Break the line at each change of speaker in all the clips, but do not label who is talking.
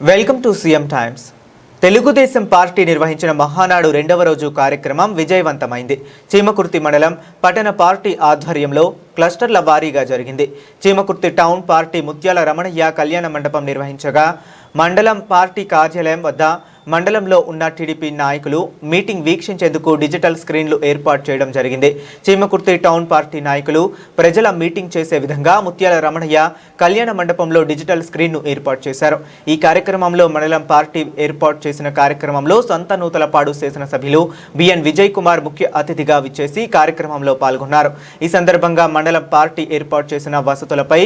Welcome to CM times. Telugu Desam party నిర్వహించిన మహానాడు రెండవ రోజు కార్యక్రమం విజయవంతమైంది. చీమకుర్తి మండలం పట్టణ పార్టీ ఆధ్వర్యంలో క్లస్టర్ల వారీగా జరిగింది. చీమకుర్తి టౌన్ పార్టీ ముత్యాల రమణయ్య కళ్యాణ మండపం నిర్వహించగా మండలం పార్టీ కార్యాలయం వద్ద మండలంలో ఉన్న టీడీపీ నాయకులు మీటింగ్ వీక్షించేందుకు డిజిటల్ స్క్రీన్లు ఏర్పాటు చేయడం జరిగింది. చీమకుర్తి టౌన్ పార్టీ నాయకులు ప్రజల మీటింగ్ చేసే విధంగా ముత్యాల రమణయ్య కళ్యాణ మండపంలో డిజిటల్ స్క్రీన్ను ఏర్పాటు చేశారు. ఈ కార్యక్రమంలో మండలం పార్టీ ఏర్పాటు చేసిన కార్యక్రమంలో సంత నూతలపాడు శాసనసభ్యులు బిఎన్ విజయ్ కుమార్ ముఖ్య అతిథిగా విచ్చేసి కార్యక్రమంలో పాల్గొన్నారు. ఈ సందర్భంగా మండలం పార్టీ ఏర్పాటు చేసిన వసతులపై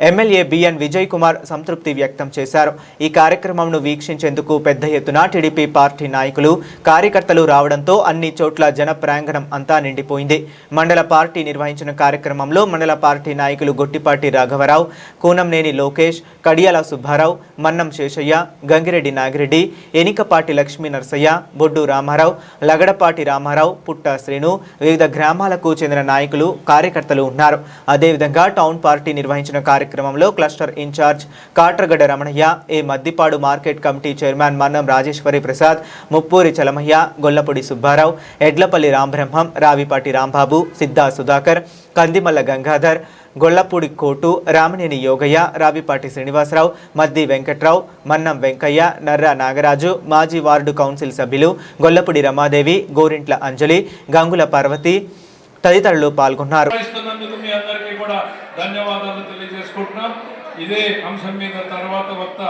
ఎమ్మెల్యే బిఎన్ విజయ్ కుమార్ సంతృప్తి వ్యక్తం చేశారు. ఈ కార్యక్రమంను వీక్షించేందుకు పెద్ద ఎత్తున టీడీపీ పార్టీ నాయకులు కార్యకర్తలు రావడంతో అన్ని చోట్ల జన ప్రాంగణం అంతా నిండిపోయింది. మండల పార్టీ నిర్వహించిన కార్యక్రమంలో మండల పార్టీ నాయకులు గొట్టిపాటి రాఘవరావు, కూనంనేని లోకేష్, కడియాల సుబ్బారావు, మన్నం శేషయ్య, గంగిరెడ్డి నాగిరెడ్డి, ఎనికపాటి లక్ష్మీ నరసయ్య, బొడ్డు రామారావు, లగడపాటి రామారావు, పుట్ట శ్రీను, వివిధ గ్రామాలకు చెందిన నాయకులు కార్యకర్తలు ఉన్నారు. అదేవిధంగా టౌన్ పార్టీ నిర్వహించిన కార్యక్రమంలో cluster in charge Katragadda Ramanaiah, Maddipadu market committee chairman Mannam Rajeswari Prasad, Muppuri Chalamaiah, Gollapudi Subbarao, Edlapalli Rambrahmam, Ravipati Rambabu, Siddha Sudhakar, Kandimalla Gangadhar, Gollapudi Kotu, Ramineni Yogaiah, Ravipati Srinivasarao, Maddi Venkatrao, Mannam Venkaiah, Narra Nagaraju, మాజీ వార్డు కౌన్సిల్ సభ్యులు గొల్లపూడి రమాదేవి, గోరింట్ల అంజలి, గంగుల పార్వతి తదితరులు పాల్గొన్నారు.
ధన్యవాదాలు తెలియజేసుకుంటున్నాం. ఇదే అంశం మీద తర్వాత వక్త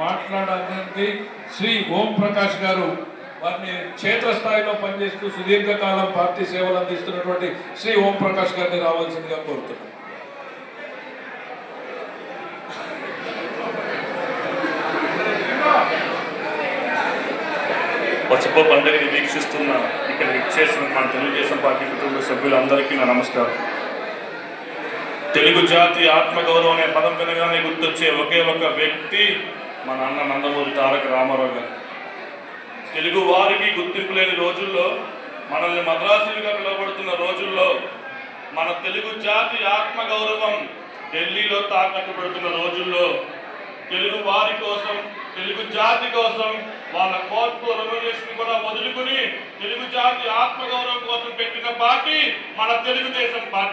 మాట్లాడాలంటే శ్రీ ఓం ప్రకాష్ గారు, వారిని క్షేత్రస్థాయిలో పనిచేస్తూ సుదీర్ఘకాలం పార్టీ సేవలు అందిస్తున్నటువంటి శ్రీ ఓం ప్రకాష్ గారిని రావాల్సిందిగా కోరుతున్నాం.
పసుపు పండుగని వీక్షిస్తున్న ఇక్కడ చేసిన మన తెలుగుదేశం పార్టీ కుటుంబ సభ్యులందరికీ నా నమస్కారం. తెలుగు జాతి ఆత్మగౌరవం అనే పదం వినగానే గుర్తొచ్చే ఒకే ఒక వ్యక్తి మన అన్న నందమూరి తారక రామారావు గారు. తెలుగు వారికి గుర్తింపు లేని రోజుల్లో, మనల్ని మద్రాసులుగా పిలువబడుతున్న రోజుల్లో, మన తెలుగు జాతి ఆత్మగౌరవం ఢిల్లీలో తాకట్టు పెడుతున్న రోజుల్లో తెలుగు వారి కోసం, తెలుగు జాతి కోసం వాళ్ళ కోర్టు రెవల్యూషన్ కూడా వదులుకుని తెలుగు జాతి ఆత్మగౌరవం కోసం పెట్టిన పార్టీ మన తెలుగుదేశం పార్టీ.